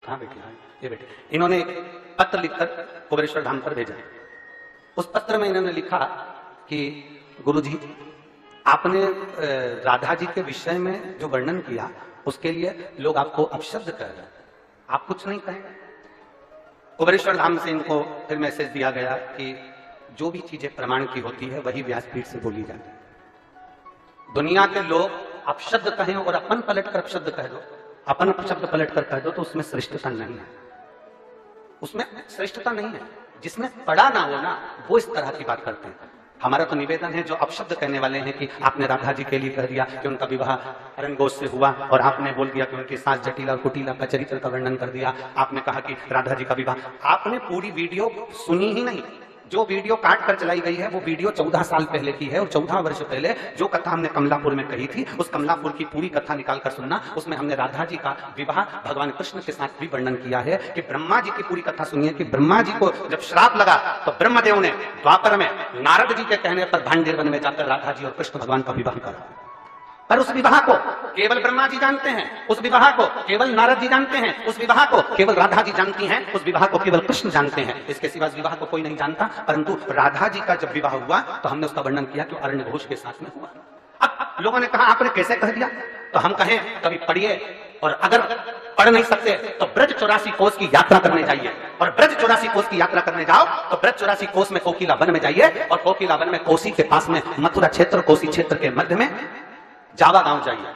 हाँ बेटे, हाँ ये बेटे। इन्होंने एक पत्र लिखकर कुबेरेश्वर धाम पर भेजा। उस पत्र में इन्होंने लिखा कि गुरुजी, आपने राधा जी के विषय में जो वर्णन किया उसके लिए लोग आपको अपशब्द कह रहे हैं, आप कुछ नहीं कहेंगे। कुबेरेश्वर धाम से इनको फिर मैसेज दिया गया कि जो भी चीजें प्रमाण की होती है वही व्यासपीठ से बोली जाती है। दुनिया के लोग अपशब्द कहें और अपन पलट कर अपशब्द कह दो, अपन अपशब्द पलट कर कह दो, तो उसमें श्रेष्ठता नहीं है, उसमें श्रेष्ठता नहीं है। जिसमें पढ़ा ना हो ना वो इस तरह की बात करते हैं। हमारा तो निवेदन है, जो अपशब्द कहने वाले हैं कि आपने राधा जी के लिए कह दिया कि उनका विवाह अरण्यघोष से हुआ, और आपने बोल दिया कि उनके साथ जटिला और कुटिला का चरित्र का वर्णन कर दिया, आपने कहा कि राधा जी का विवाह, आपने पूरी वीडियो सुनी ही नहीं। जो वीडियो काट कर चलाई गई है वो वीडियो 14 साल पहले की है, और 14 वर्ष पहले जो कथा हमने कमलापुर में कही थी उस कमलापुर की पूरी कथा निकाल कर सुनना। उसमें हमने राधा जी का विवाह भगवान कृष्ण के साथ भी वर्णन किया है कि ब्रह्मा जी की पूरी कथा सुनिए कि ब्रह्मा जी को जब श्राप लगा तो ब्रह्मदेव ने द्वापर में नारद जी के कहने पर भांडेर वन में जाकर राधा जी और कृष्ण भगवान का विवाह करा। पर उस विवाह को केवल ब्रह्मा जी जानते हैं, उस विवाह को केवल नारद जी जानते हैं, उस विवाह को केवल राधा जी जानती हैं, उस विवाह को केवल कृष्ण जानते हैं। इसके सिवा विवाह को कोई नहीं जानता। परंतु राधा जी का जब विवाह हुआ तो हमने उसका वर्णन किया कि अरण्यघोष के साथ में हुआ। अब लोगों ने कहा आपने कैसे कह दिया, तो हम कहें कभी पढ़िए, और अगर पढ़ नहीं सकते तो ब्रज 84 कोस की यात्रा करने जाइए, और ब्रज 84 कोस की यात्रा करने जाओ तो ब्रज 84 कोस में कोकिला वन में जाइए, और कोकिला वन में कोसी के पास में मथुरा क्षेत्र, कोसी क्षेत्र के मध्य में जावा गांव जाइए,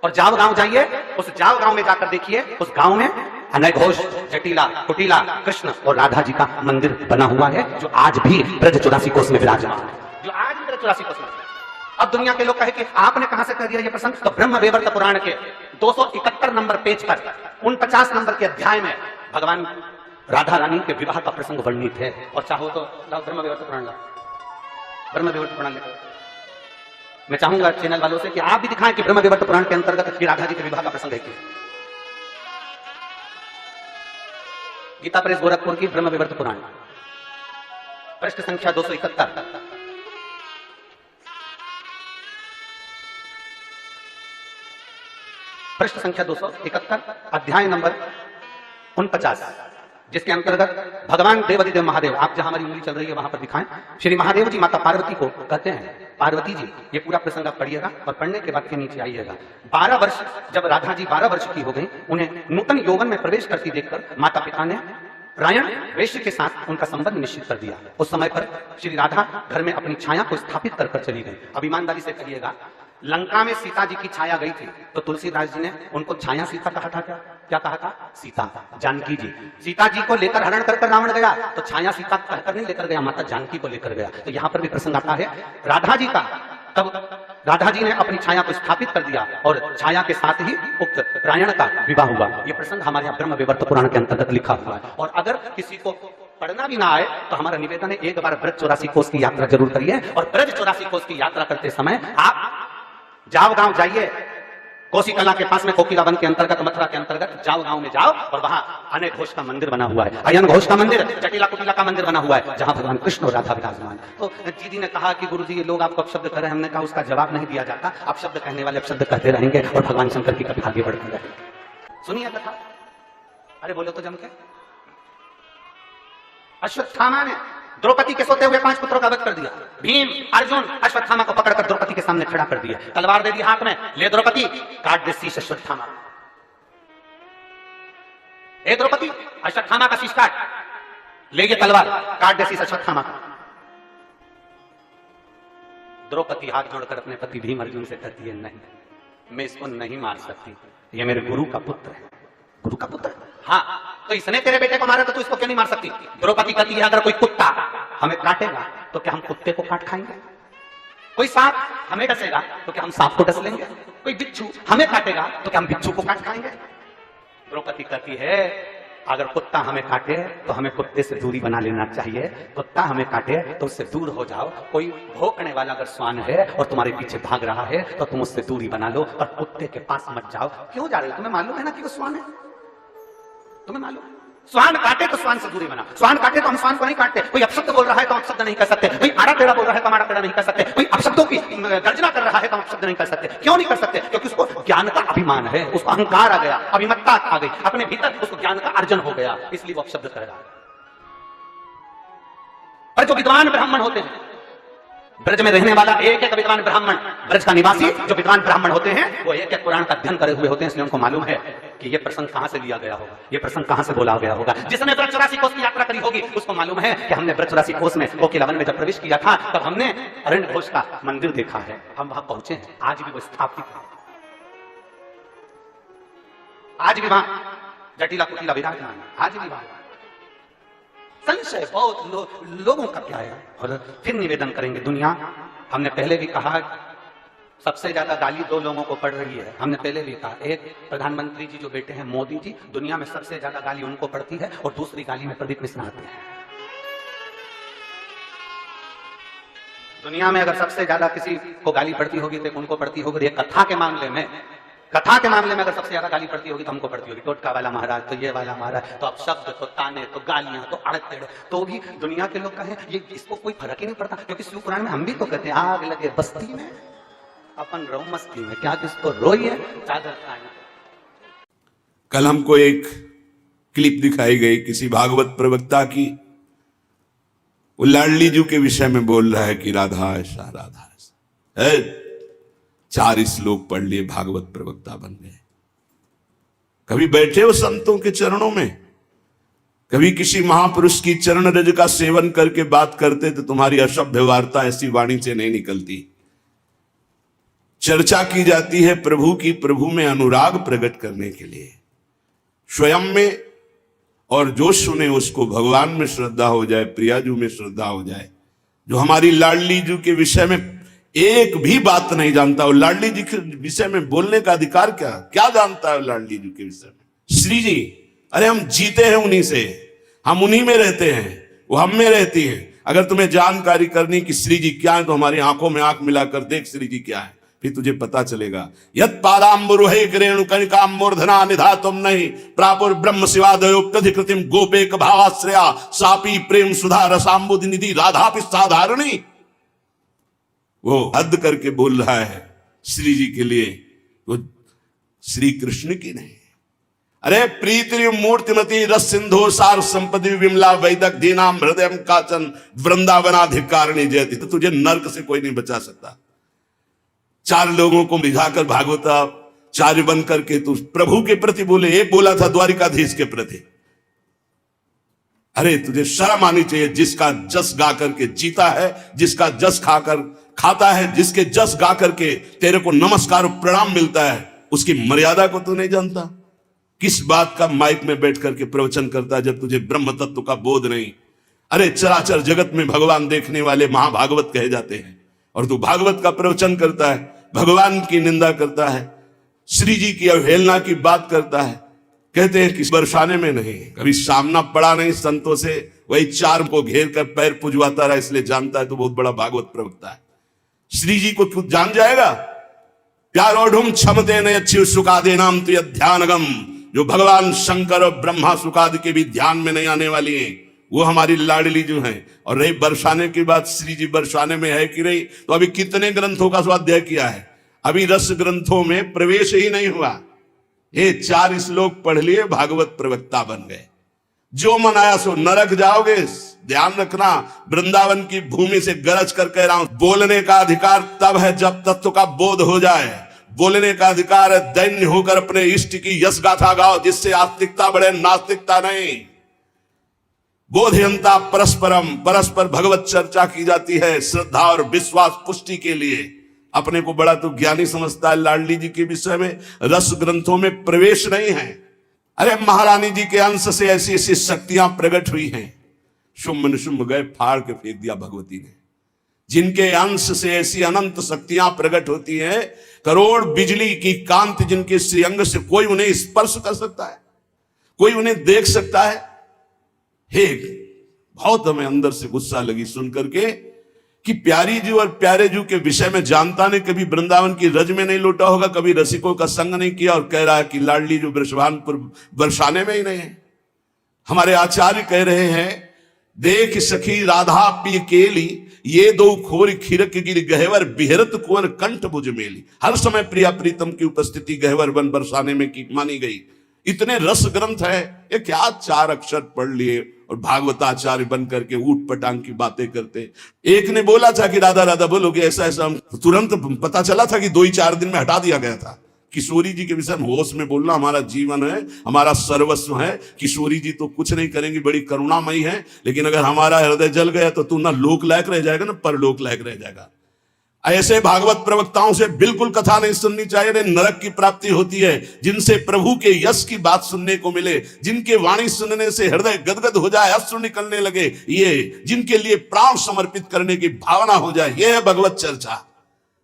और जाव गांव जाइए, उस जाव गांव में जाकर देखिए उस गांव में अनघोष, जटिला, कुटिला, कृष्ण और राधा जी का मंदिर बना हुआ है, जो आज भी ब्रज 84 कोस में विराजमान है, जो आज भी ब्रज 84 कोस में। अब दुनिया के लोग कहे कि आपने कहां से कह दिया ये प्रसंग, तो ब्रह्म वैवर्त पुराण के 271 नंबर पेज पर 49 नंबर के अध्याय में भगवान राधा रानी के विवाह का प्रसंग वर्णित है। और चाहो तो ब्रह्म वैवर्त पुराण, ब्रह्म वैवर्त पुराण लिखो। मैं चाहूंगा चैनल वालों से कि आप भी दिखाएं कि ब्रह्म वैवर्त पुराण के अंतर्गत राधा जी के विवाह का प्रसंग है कि गीता प्रेस गोरखपुर की ब्रह्म वैवर्त पुराण, पृष्ठ संख्या 271, पृष्ठ संख्या 271, अध्याय नंबर 49, जिसके अंतर्गत भगवान देवाधिदेव महादेव, आप जहां हमारी उंगली चल रही है वहां पर दिखाएं, श्री महादेव जी माता पार्वती को कहते हैं पार्वती जी। ये पूरा प्रसंग आप पढ़िएगा और पढ़ने के बाद के नीचे आइएगा। 12 वर्ष जब राधा जी 12 वर्ष की हो गई, उन्हें नूतन यौवन में प्रवेश करती देखकर माता पिता ने रायण वैश्य के साथ उनका संबंध निश्चित कर दिया। उस समय पर श्री राधा घर में अपनी छाया को स्थापित कर कर चली गई। अब ईमानदारी से कहिएगा, लंका में सीता जी की छाया गई थी तो तुलसीदास जी ने उनको छाया सीता कहा था। क्या कहा था? सीता, जानकी जी। सीता जी को लेकर हरण कर रावण गया तो छाया सीता कहकर नहीं लेकर गया, माता जानकी को लेकर गया। तो यहाँ पर भी प्रसंग आता है राधा जी का। तब राधा जी ने अपनी छाया को स्थापित कर दिया और छाया के साथ ही उक्त रायण का विवाह हुआ। यह प्रसंग हमारे यहाँ ब्रह्म वैवर्त पुराण के अंतर्गत लिखा हुआ है। और अगर किसी को पढ़ना भी ना आए तो हमारा निवेदन है, एक बार ब्रज 84 कोस की यात्रा जरूर करिए। और ब्रज 84 कोस की यात्रा करते समय आप जाव गांव जाइए, कोसी कला के पास में कोकिला वन के अंतर्गत, मथुरा के अंतर्गत जाव गांव में जाओ, और वहां अनय घोष का मंदिर बना हुआ है, अयन घोष का मंदिर, जटिला कुटिला का मंदिर बना हुआ है, जहां भगवान कृष्ण और राधा विराजमान है। तो दीदी ने कहा कि गुरुजी ये लोग आपको अपशब्द कर रहे हैं। हमने कहा उसका जवाब नहीं दिया जाता, अपशब्द कहने वाले अपशब्द कहते रहेंगे और भगवान शंकर की कथा आगे बढ़ती रहेगी। सुनिए कथा, अरे बोलो तो जम के। अश्वत्थामा ने द्रौपदी के सोते हुए 5 पुत्रों का वध कर दिया। भीम अर्जुन अश्वत्थामा को पकड़कर द्रौपदी के सामने खड़ा कर दिया, तलवार दे दी हाथ में, ले द्रौपदी काट दे शीश अश्वत्थामा। ए द्रौपदी, अश्वत्थामा का शीश काट, ले ये तलवार काट दे शीश अश्वत्थामा का। द्रौपदी हाथ जोड़कर अपने पति भीम अर्जुन से कहती है, नहीं, मैं इसको नहीं मार सकती, ये मेरे गुरु का पुत्र है। गुरु का पुत्र? हाँ, तो इसने तेरे बेटे को मारा तो तू इसको क्यों नहीं मार सकती? द्रौपदी कहती है, अगर कोई कुत्ता हमें काटेगा तो क्या हम कुत्ते को काट खाएंगे? कोई सांप हमें डसेगा तो क्या हम सांप को डस लेंगे? कोई बिच्छू हमें काटेगा तो क्या हम बिच्छू को काट खाएंगे? द्रौपदी कहती है, अगर कुत्ता हमें काटे तो हमें कुत्ते से दूरी बना लेना चाहिए, कुत्ता हमें काटे तो उससे दूर हो जाओ। कोई भौंकने वाला अगर श्वान है और तुम्हारे पीछे भाग रहा है तो तुम उससे दूरी बना लो और कुत्ते के पास मत जाओ। क्यों जा रहे हो? तुम्हें मालूम है ना कि वो श्वान है, तुम्हें मालूम। श्वान काटे तो श्वान से दूरी बना, श्वान काटे तो हम श्वान को नहीं काटते। कोई अपशब्द बोल रहा है तो अपशब्द नहीं कर सकते, कोई आड़ा टेढ़ा बोल रहा है तो आड़ा टेढ़ा नहीं कर सकते, कोई अपशब्दों की गर्जना कर रहा है तो हम अपशब्द नहीं कर सकते। क्यों नहीं कर सकते? क्योंकि उसको ज्ञान का अभिमान है, उसको अहंकार आ गया, अभिमत्ता आ गई, अपने भीतर उसको ज्ञान का अर्जन हो गया, इसलिए वो अपशब्द कह रहा है। पर जो विद्वान ब्राह्मण होते हैं, ब्रज में रहने वाला एक एक विद्वान ब्राह्मण, ब्रज का निवासी जो विद्वान ब्राह्मण होते हैं, वो एक एक पुराण का अध्ययन करे हुए होते हैं, इसलिए उनको मालूम है कि ये प्रसंग कहां से लिया गया होगा, ये प्रसंग कहां से बोला गया होगा। जिसने ब्रजराशि कोष की यात्रा करी होगी उसको मालूम है कि हमने ब्रजराशि कोष में कोकिलावन में जब प्रवेश किया था तब हमने अरण्य घोष का मंदिर देखा है, हम वहां पहुंचे हैं, आज भी वो स्थापित है, आज भी वहां जटिला कुटिला विराजमान है, आज भी वहां संशय बहुत लोगों का क्या है। और फिर निवेदन करेंगे, दुनिया, हमने पहले भी कहा सबसे ज्यादा गाली दो लोगों को पड़ रही है, हमने पहले भी कहा, एक प्रधानमंत्री जी जो बेटे हैं मोदी जी, दुनिया में सबसे ज्यादा गाली उनको पड़ती है, और दूसरी गाली में प्रदीप मिश्रा आते हैं। दुनिया में अगर सबसे ज्यादा किसी को गाली पड़ती होगी तो उनको पड़ती होगी, ये कथा के मामले में, कथा के मामले में अगर सबसे ज्यादा गाली पड़ती होगी तो हमको पड़ती होगी, टोटका वाला महाराज, तो ये वाला महाराज, तो अब शब्द, तो ताने, तो गालियां, तो अड़तेड़, तो भी दुनिया के लोग कहें ये इसको कोई फर्क ही नहीं पड़ता, क्योंकि शिव पुराण में हम भी तो कहते हैं आग लगे बस्ती में अपन रो मस्ती में, क्या किसको रोइए चादर ताने। कल हमको एक क्लिप दिखाई गई किसी भागवत प्रवक्ता की, वो लाडली जी के विषय में बोल रहा है कि राधा ऐसा राधा ऐसा, 4 श्लोक पढ़ लिए भागवत प्रवक्ता बन गए। कभी बैठे हो संतों के चरणों में, कभी किसी महापुरुष की चरण रज का सेवन करके बात करते तो तुम्हारी असभ्य वार्ता ऐसी वाणी से नहीं निकलती। चर्चा की जाती है प्रभु की, प्रभु में अनुराग प्रकट करने के लिए, स्वयं में, और जो सुने उसको भगवान में श्रद्धा हो जाए, प्रियाजू में श्रद्धा हो जाए। जो हमारी लाडली जी के विषय में एक भी बात नहीं जानता, और लाडली जी के विषय में बोलने का अधिकार क्या क्या जानता है लाडली जी के विषय में? श्री जी, अरे हम जीते हैं उन्हीं से, हम उन्हीं में रहते हैं, वो हम में रहती है। अगर तुम्हें जानकारी करनी कि श्री जी क्या है तो हमारी आंखों में आंख मिलाकर देख श्री जी क्या है, फिर तुझे पता चलेगा। यत पादाम्बुरुहे रेणुकनिकां मूर्धना निधातुम नहीं प्रापुर ब्रह्म शिवादयोक्तधिकृतिम गोपेक भावाश्रया सापी प्रेम सुधा रसाम्बुधि निधि राधापि साधारणी। वो हद करके बोल रहा है श्री जी के लिए, वो श्री कृष्ण की नहीं। अरे प्रीति मूर्तिमती रस सिंधु सार संपत्ति विमला वैदक दीनाम हृदय काचन वृंदावनाधिकारिणी जयति। तो तुझे नर्क से कोई नहीं बचा सकता। 4 लोगों को रिझाकर भागवता चार्य बन करके तू प्रभु के प्रति बोले, एक बोला था द्वारिकाधीश के प्रति। अरे तुझे शर्म आनी चाहिए, जिसका जस गा करके जीता है, जिसका जस खाकर खाता है, जिसके जस गा करके तेरे को नमस्कार प्रणाम मिलता है, उसकी मर्यादा को तू नहीं जानता। किस बात का माइक में बैठ करके प्रवचन करता है जब तुझे ब्रह्म तत्व का बोध नहीं। अरे चराचर जगत में भगवान देखने वाले महाभागवत कहे जाते हैं, और तू भागवत का प्रवचन करता है, भगवान की निंदा करता है, श्री जी की अवहेलना की बात करता है। कहते हैं कि बरसाने में नहीं, कभी सामना पड़ा नहीं संतों से, वही 4 को घेर कर पैर पुजवाता रहा, इसलिए जानता है तो बहुत बड़ा भागवत प्रवक्ता है। श्री जी को खुद जान जाएगा। प्यारोढ़ क्षमते न अच्छी सुखादे नाम तो ध्यानगम। जो भगवान शंकर और ब्रह्मा सुखादि के भी ध्यान में नहीं आने वाली है, वो हमारी लाडली जो है। और रही बरसाने की बात, श्री जी बरसाने में है कि नहीं, तो अभी कितने ग्रंथों का स्वाध्याय किया है, अभी रस ग्रंथों में प्रवेश ही नहीं हुआ। ये 4 श्लोक पढ़ लिए, भागवत प्रवक्ता बन गए। जो मन आया सो नरक जाओगे। ध्यान रखना, वृंदावन की भूमि से गरज कर कह रहा हूं, बोलने का अधिकार तब है जब तत्व का बोध हो जाए। बोलने का अधिकार है दैन्य होकर अपने इष्ट की यश गाथा गाओ, जिससे आस्तिकता बढ़े, नास्तिकता नहीं। बोधयंता परस्परम, परस्पर भगवत चर्चा की जाती है श्रद्धा और विश्वास पुष्टि के लिए। अपने को बड़ा तो ज्ञानी समझता है, लाडली जी के विषय में रस ग्रंथों में प्रवेश नहीं है। अरे महारानी जी के अंश से ऐसी ऐसी शक्तियां प्रकट हुई हैं, शुंभ निशुंभ गए फाड़ के फेंक दिया भगवती ने। जिनके अंश से ऐसी अनंत शक्तियां प्रकट होती हैं, करोड़ बिजली की कांति जिनके श्रीअंग से कोई उन्हें स्पर्श कर सकता है, कोई उन्हें देख सकता है। हे, बहुत हमें अंदर से गुस्सा लगी सुन करके कि प्यारी जी और प्यारे जी के विषय में जानता ने कभी वृंदावन की रज में नहीं लौटा होगा, कभी रसिकों का संग नहीं किया, और कह रहा है कि लाडली जो वृषभानपुर बरसाने में ही नहीं है। हमारे आचार्य कह रहे हैं देख सखी राधा पी केली, ये दो खोर खिरक गिर गहवर बिहरत कुंवर कंठ भुज मेली। हर समय प्रिया प्रीतम की उपस्थिति गहवर बन बरसाने में की मानी गई। इतने रस ग्रंथ है, ये क्या 4 अक्षर पढ़ लिए और भागवताचार्य बन करके ऊट पटांग की बातें करते। एक ने बोला था कि राधा राधा बोलोगे ऐसा ऐसा, तुरंत पता चला था कि 2 ही 4 दिन में हटा दिया गया था। किशोरी जी के विषय में होश में बोलना हमारा जीवन है, हमारा सर्वस्व है। किशोरी जी तो कुछ नहीं करेंगी, बड़ी करुणामयी है, लेकिन अगर हमारा हृदय जल गया तो तू ना लोक लायक रह जाएगा ना परलोक लायक रह जाएगा। ऐसे भागवत प्रवक्ताओं से बिल्कुल कथा नहीं सुननी चाहिए, नरक की प्राप्ति होती है। जिनसे प्रभु के यश की बात सुनने को मिले, जिनके वाणी सुनने से हृदय गदगद हो जाए, अश्रु निकलने लगे, ये जिनके लिए प्राण समर्पित करने की भावना हो जाए, ये है भगवत चर्चा।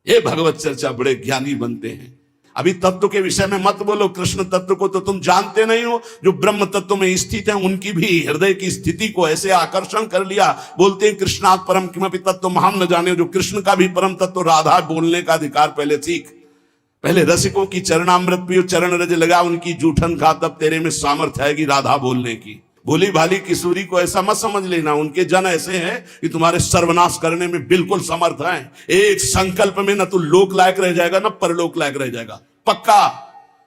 ये भगवत चर्चा बड़े ज्ञानी बनते हैं। अभी तत्व के विषय में मत बोलो, कृष्ण तत्व को तो तुम जानते नहीं हो। जो ब्रह्म तत्व में स्थित है उनकी भी हृदय की स्थिति को ऐसे आकर्षण कर लिया। बोलते हैं कृष्णात् परम किमपि तत्व महाम न जाने। जो कृष्ण का भी परम तत्व राधा बोलने का अधिकार पहले सीख। पहले रसिकों की चरणामृत पियो, चरण रज लगा उनकी जूठन खा, तब तेरे में सामर्थ्य आएगी राधा बोलने की। भोली भाली किशोरी को ऐसा मत समझ लेना, उनके जन ऐसे हैं कि तुम्हारे सर्वनाश करने में बिल्कुल समर्थ हैं। एक संकल्प में न तो लोक लायक रह जाएगा न परलोक लायक रह जाएगा, पक्का।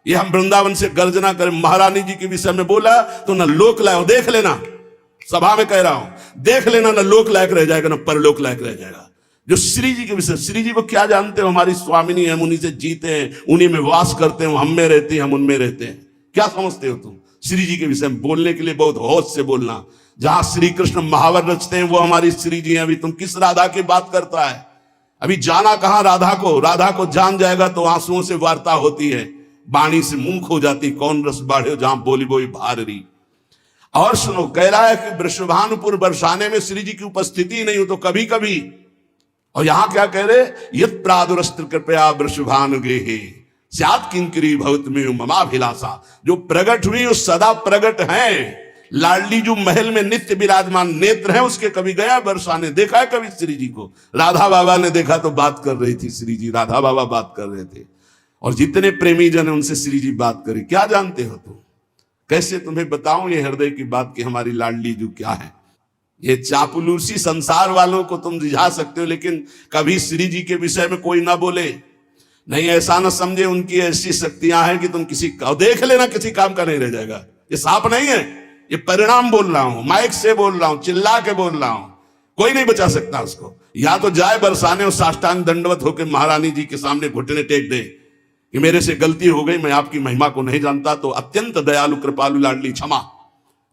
ये हम वृंदावन से गर्जना करें, महारानी जी के विषय में बोला तो न लोक लायक, देख लेना, सभा में कह रहा हूं, देख लेना, न लोक लायक रह जाएगा न परलोक लायक रह जाएगा। जो श्री जी के विषय, श्री जी को क्या जानते हो? हमारी स्वामिनी है, हम उन्हीं से जीते हैं, उन्हीं में वास करते हैं, हम में रहते हैं, हम उनमें रहते हैं। क्या समझते हो तुम? श्री जी के विषय में बोलने के लिए बहुत होश से बोलना। जहां श्री कृष्ण महावर रचते हैं वो हमारी श्री जी हैं। अभी तुम किस राधा की बात करता है? अभी जाना कहां राधा को? राधा को जान जाएगा तो आंसुओं से वार्ता होती है, बाणी से मुंह खो जाती, कौन रस बाढ़े जहां बोली बोई भारी। और सुनो, कह रहा है कि वृषभानुपुर बरसाने में श्री जी की उपस्थिति नहीं हो तो कभी कभी, और यहां क्या कह रहे? यत् प्रादुरस्त्र कृपया वृषभानु गृहे स्यात् किंकरी भवत में ममाभिलाषा। जो प्रगट हुई वो सदा प्रगट है। लाडली जो महल में नित्य विराजमान नेत्र है उसके कभी गया बरसाने? देखा है कभी श्री जी को? राधा बाबा ने देखा तो बात कर रही थी श्री जी, राधा बाबा बात कर रहे थे, और जितने प्रेमी जन है उनसे श्री जी बात करी। क्या जानते हो तुम? कैसे तुम्हें बताऊं ये हृदय की बात कि हमारी लाडली जो क्या है? ये चापलूसी संसार वालों को तुम रिझा सकते हो, लेकिन कभी श्री जी के विषय में कोई ना बोले। नहीं, ऐसा ना समझे उनकी ऐसी शक्तियां हैं कि तुम किसी का देख लेना, किसी काम का नहीं रह जाएगा। ये साफ नहीं है, ये परिणाम बोल रहा हूं, माइक से बोल रहा हूं, चिल्ला के बोल रहा हूं, कोई नहीं बचा सकता उसको। या तो जाए बरसाने और साष्टांग दंडवत होकर महारानी जी के सामने घुटने टेक दे कि मेरे से गलती हो गई, मैं आपकी महिमा को नहीं जानता, तो अत्यंत दयालु कृपालु लाडली क्षमा।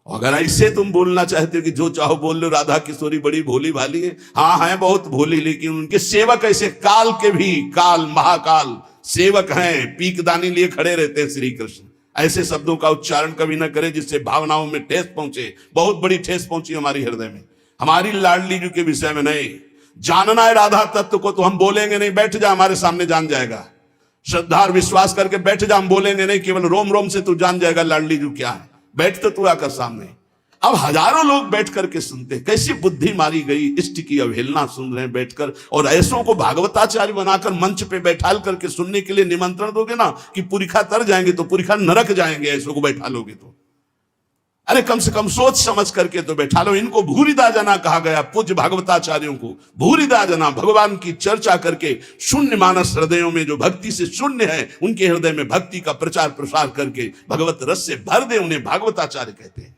अगर ऐसे तुम बोलना चाहते हो कि जो चाहो बोल लो, राधा किशोरी बड़ी भोली भाली है, हाँ है बहुत भोली, लेकिन उनके सेवक ऐसे काल के भी काल महाकाल सेवक हैं, पीकदानी लिए खड़े रहते हैं श्री कृष्ण। ऐसे शब्दों का उच्चारण कभी ना करे जिससे भावनाओं में ठेस पहुंचे। बहुत बड़ी ठेस पहुंची हमारी हृदय में, हमारी लाडली जी के विषय में नहीं। जानना है राधा तत्व को तो हम बोलेंगे नहीं, बैठ जा हमारे सामने जान जाएगा। श्रद्धा और विश्वास करके बैठ जा, हम बोलेंगे नहीं, केवल रोम रोम से तू जान जाएगा लाडली जी क्या है। बैठ तो तू आकर सामने। अब हजारों लोग बैठ करके सुनते, कैसी बुद्धि मारी गई, इष्ट की अवहेलना सुन रहे हैं बैठकर, और ऐसों को भागवताचार्य बनाकर मंच पे बैठाल करके सुनने के लिए निमंत्रण दोगे ना कि पुरिखा तर जाएंगे तो पुरिखा नरक जाएंगे, ऐसों को बैठा लोगे तो। अरे कम से कम सोच समझ करके तो बैठा लो। इनको भूरिदा जना कहा गया, पूज्य भागवताचार्यों को भूरिदा जना। भगवान की चर्चा करके शून्य मानस हृदयों में जो भक्ति से शून्य है, उनके हृदय में भक्ति का प्रचार प्रसार करके भगवत रस से भर दे, उन्हें भागवताचार्य कहते हैं।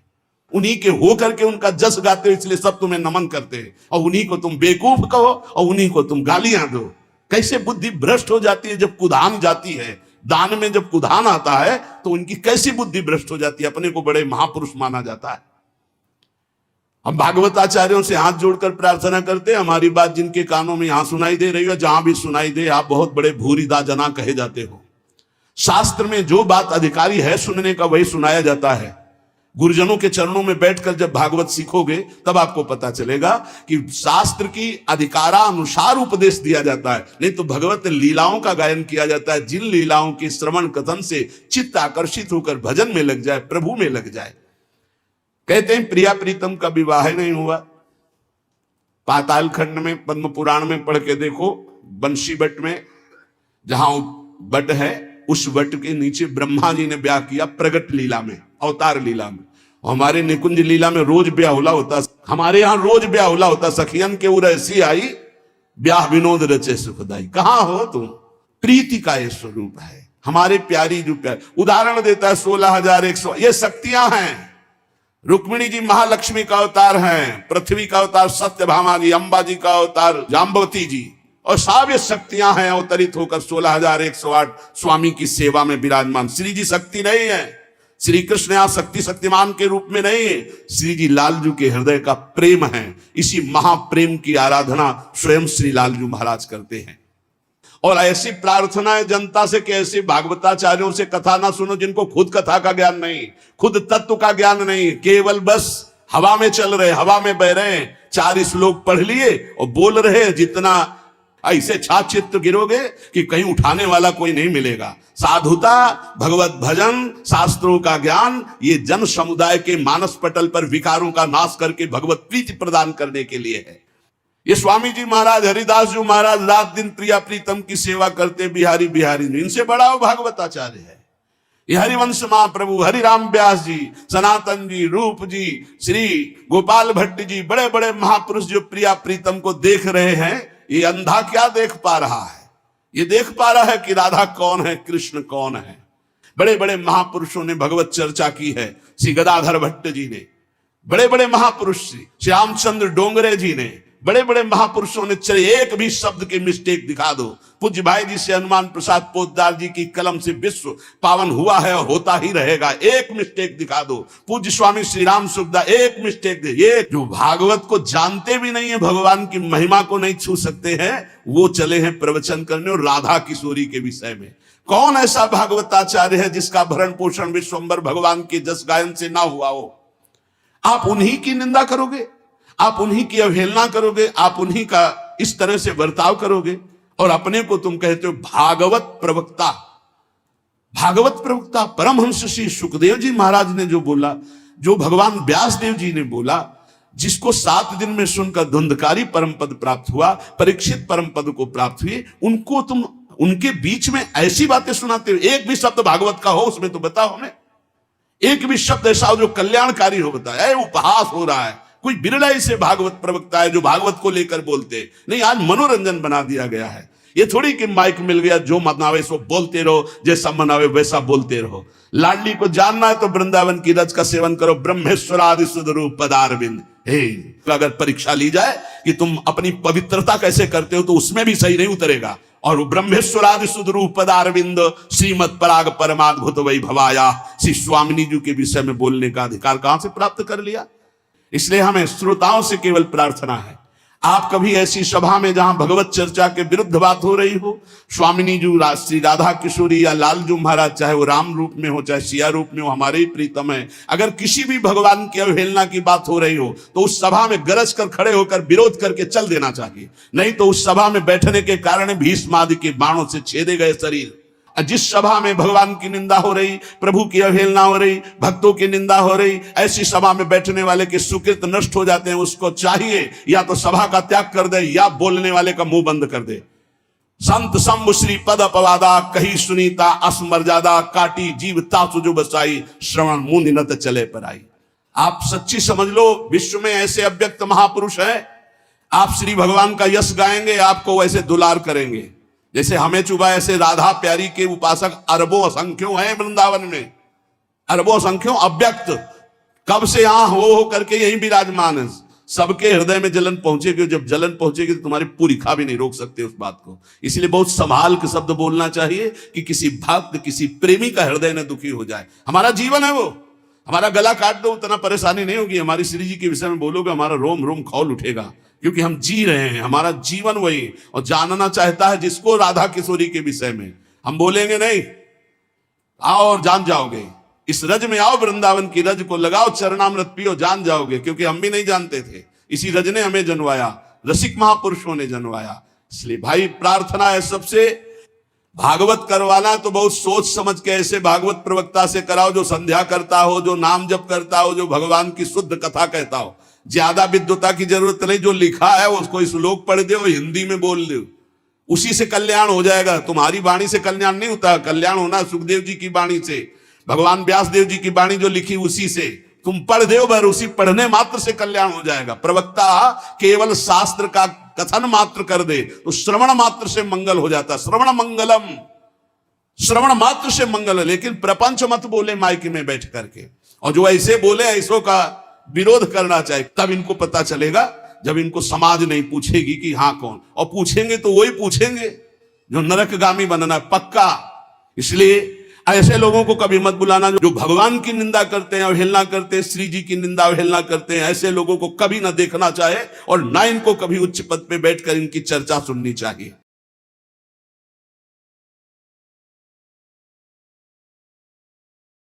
उन्हीं के हो करके उनका जस गाते हो, इसलिए सब तुम्हें नमन करते हैं, और उन्हीं को तुम बेवकूफ कहो और उन्हीं को तुम गालियां दो। कैसे बुद्धि भ्रष्ट हो जाती है जब कुधान जाती है। दान में जब कुधान आता है तो उनकी कैसी बुद्धि भ्रष्ट हो जाती है, अपने को बड़े महापुरुष माना जाता है। हम भागवताचार्यों से हाथ जोड़कर प्रार्थना करते हैं, हमारी बात जिनके कानों में यहां सुनाई दे रही हो, जहां भी सुनाई दे, आप बहुत बड़े भूरिदा जना कहे जाते हो। शास्त्र में जो बात अधिकारी है सुनने का वही सुनाया जाता है। गुरुजनों के चरणों में बैठकर जब भागवत सीखोगे तब आपको पता चलेगा कि शास्त्र की अधिकारानुसार उपदेश दिया जाता है, नहीं तो भगवत लीलाओं का गायन किया जाता है। जिन लीलाओं के श्रवण कथन से चित्त आकर्षित होकर भजन में लग जाए, प्रभु में लग जाए। कहते हैं प्रिया प्रीतम का विवाह नहीं हुआ। पाताल खंड में पद्म पुराण में पढ़ के देखो, बंशी बट में जहां बट है, उस वट के नीचे ब्रह्मा जी ने ब्याह किया प्रगट लीला में, अवतार लीला में। हमारे निकुंज लीला में रोज ब्याह होता, हमारे यहां रोज ब्याहुला होता, सखियन के उर ऐसी आई, ब्याह विनोद रचे सुखदाई। कहां हो तुम? प्रीति का ये स्वरूप है, हमारे प्यारी जो प्यार। उदाहरण देता है 16,100, ये शक्तियां हैं। रुक्मिणी जी महालक्ष्मी का अवतार हैं, पृथ्वी का अवतार सत्यभामा जी, अंबा जी का अवतार जाम्बवती जी, और सब ये शक्तियां हैं अवतरित होकर 16,108 स्वामी की सेवा में विराजमान। श्री जी शक्ति नहीं है, श्री कृष्ण यहां शक्ति शक्तिमान के रूप में नहीं है, श्री जी लालजू के हृदय का प्रेम है। इसी महाप्रेम की आराधना स्वयं श्री लालजू महाराज करते हैं। और ऐसी प्रार्थना है जनता से कि ऐसे भागवताचार्यों से कथा ना सुनो जिनको खुद कथा का ज्ञान नहीं, खुद तत्व का ज्ञान नहीं, केवल बस हवा में चल रहे, हवा में बह रहे हैं, 4 श्लोक पढ़ लिए और बोल रहे। जितना ऐसे छाचित्र गिरोगे कि कहीं उठाने वाला कोई नहीं मिलेगा। साधुता, भगवत भजन, शास्त्रों का ज्ञान, ये जन समुदाय के मानस पटल पर विकारों का नाश करके भगवत प्रीति प्रदान करने के लिए है। ये स्वामी जी महाराज, हरिदास जी महाराज रात दिन प्रिया प्रीतम की सेवा करते, बिहारी बिहारी, इनसे बड़ा वो भागवताचार्य है। ये हरिवंश महाप्रभु, हरिराम व्यास जी, सनातन जी, रूप जी, श्री गोपाल भट्ट जी, बड़े बड़े महापुरुष जो प्रिया प्रीतम को देख रहे हैं, ये अंधा क्या देख पा रहा है? ये देख पा रहा है कि राधा कौन है, कृष्ण कौन है। बड़े बड़े महापुरुषों ने भगवत चर्चा की है। श्री गदाधर भट्ट जी ने, बड़े बड़े महापुरुष श्री श्यामचंद्र डोंगरे जी ने, बड़े बड़े महापुरुषों ने, चले एक भी शब्द के मिस्टेक दिखा दो। पूज्य भाई जी से हनुमान प्रसाद पोद्दार जी की कलम से विश्व पावन हुआ है और होता ही रहेगा। एक मिस्टेक दिखा दो। पूज्य स्वामी श्री राम सुखदा एक मिस्टेक दे। ये जो भागवत को जानते भी नहीं है, भगवान की महिमा को नहीं छू सकते हैं, वो चले हैं प्रवचन करने और राधा किशोरी के विषय में। कौन ऐसा भागवताचार्य है जिसका भरण पोषण विश्वम्बर भगवान के जस गायन से ना हुआ हो? आप उन्हीं की निंदा करोगे, आप उन्हीं की अवहेलना करोगे, आप उन्हीं का इस तरह से बर्ताव करोगे और अपने को तुम कहते हो भागवत प्रवक्ता। भागवत प्रवक्ता परमहंस श्री सुखदेव जी महाराज ने जो बोला, जो भगवान व्यास देव जी ने बोला, जिसको 7 दिन में सुनकर धुंधकारी परम पद प्राप्त हुआ, परीक्षित परम पद को प्राप्त हुए, उनको तुम उनके बीच में ऐसी बातें सुनाते हो। एक भी शब्द भागवत का हो उसमें तो बताओ हमें, एक भी शब्द ऐसा हो जो कल्याणकारी हो, बताया। उपहास हो रहा है, कोई बिरला ऐसे भागवत प्रवक्ता है जो भागवत को लेकर बोलते नहीं। आज मनोरंजन बना दिया गया है। ये थोड़ी कि माइक मिल गया, जो मनावे सो बोलते रहो, जैसा मनावे वैसा बोलते रहो। लाडली को जानना है तो वृंदावन की रज का सेवन करो। ब्रह्मेश्वरादि सुधरूप पदारविंद। अगर परीक्षा ली जाए कि तुम अपनी पवित्रता कैसे करते हो, तो उसमें भी सही नहीं उतरेगा। और ब्रह्मेश्वरादि सुधरूप पदारविंद श्रीमद पराग परमाद्भुत वैभवाया, श्री स्वामिनी जी के विषय में बोलने का अधिकार कहां से प्राप्त कर लिया? इसलिए हमें श्रोताओं से केवल प्रार्थना है, आप कभी ऐसी सभा में जहां भगवत चर्चा के विरुद्ध बात हो रही हो, स्वामिनी जी, श्री राधा किशोरी या लालजू महाराज, चाहे वो राम रूप में हो चाहे सिया रूप में हो, हमारे ही प्रीतम है, अगर किसी भी भगवान की अवहेलना की बात हो रही हो तो उस सभा में गरज कर खड़े होकर विरोध करके चल देना चाहिए। नहीं तो उस सभा में बैठने के कारण भीष्म आदि के बाणों से छेदे गए शरीर। जिस सभा में भगवान की निंदा हो रही, प्रभु की अवहेलना हो रही, भक्तों की निंदा हो रही, ऐसी सभा में बैठने वाले के सुकृत नष्ट हो जाते हैं। उसको चाहिए या तो सभा का त्याग कर दे या बोलने वाले का मुंह बंद कर दे। संत शंभु श्री पद अपवादा, कही सुनीता असमर्यादा, काटी जीव तासु जो बसाई, श्रवण मुंह निनत चले पर आई। आप सच्ची समझ लो, विश्व में ऐसे अव्यक्त महापुरुष है, आप श्री भगवान का यश गाएंगे, आपको वैसे दुलार करेंगे जैसे हमें चुबा। ऐसे राधा प्यारी के उपासक अरबों असंख्यों हैं वृंदावन में, अरबों असंख्यों, अव्यक्त, कब से यहां हो करके यही विराजमान है। सबके हृदय में जलन पहुंचेगी, जब जलन पहुंचेगी तो तुम्हारी पूरी खा भी नहीं रोक सकते उस बात को। इसलिए बहुत संभाल के शब्द बोलना चाहिए कि किसी भक्त, किसी प्रेमी का हृदय न दुखी हो जाए। हमारा जीवन है वो, हमारा गला काट दो उतना परेशानी नहीं होगी। हमारी श्री जी के विषय में बोलोगे, हमारा रोम रोम खौल उठेगा, क्योंकि हम जी रहे हैं, हमारा जीवन वही। और जानना चाहता है जिसको राधा किशोरी के विषय में, हम बोलेंगे नहीं, आओ और जान जाओगे। इस रज में आओ, वृंदावन की रज को लगाओ, चरणामृत पियो, जान जाओगे। क्योंकि हम भी नहीं जानते थे, इसी रज ने हमें जनवाया, रसिक महापुरुषों ने जनवाया। इसलिए भाई प्रार्थना है सबसे, भागवत करवाना तो बहुत सोच समझ के ऐसे भागवत प्रवक्ता से कराओ जो संध्या करता हो, जो नाम जप करता हो, जो भगवान की शुद्ध कथा कहता हो। ज्यादा विद्वता की जरूरत नहीं, जो लिखा है उसको श्लोक पढ़ दो, हिंदी में बोल दो, उसी से कल्याण हो जाएगा। तुम्हारी वाणी से कल्याण नहीं होता, कल्याण होना सुखदेव जी की वाणी से, भगवान व्यास देव जी की वाणी जो लिखी उसी से। तुम पढ़ दो बर, उसी पढ़ने मात्र से कल्याण हो जाएगा। प्रवक्ता केवल शास्त्र का कथन मात्र कर दे तो श्रवण मात्र से मंगल हो जाता। श्रवण मंगलम, श्रवण मात्र से मंगल है। लेकिन प्रपंच मत बोले माइक में बैठ करके, और जो ऐसे बोले ऐसों का विरोध करना चाहिए। तब इनको पता चलेगा जब इनको समाज नहीं पूछेगी कि हाँ कौन, और पूछेंगे तो वही पूछेंगे जो नरकगामी बनना पक्का। इसलिए ऐसे लोगों को कभी मत बुलाना जो भगवान की निंदा करते हैं, अवहेलना करते हैं, श्री जी की निंदा अवहेलना करते हैं। ऐसे लोगों को कभी ना देखना चाहे और ना इनको कभी उच्च पद पे बैठकर इनकी चर्चा सुननी चाहिए।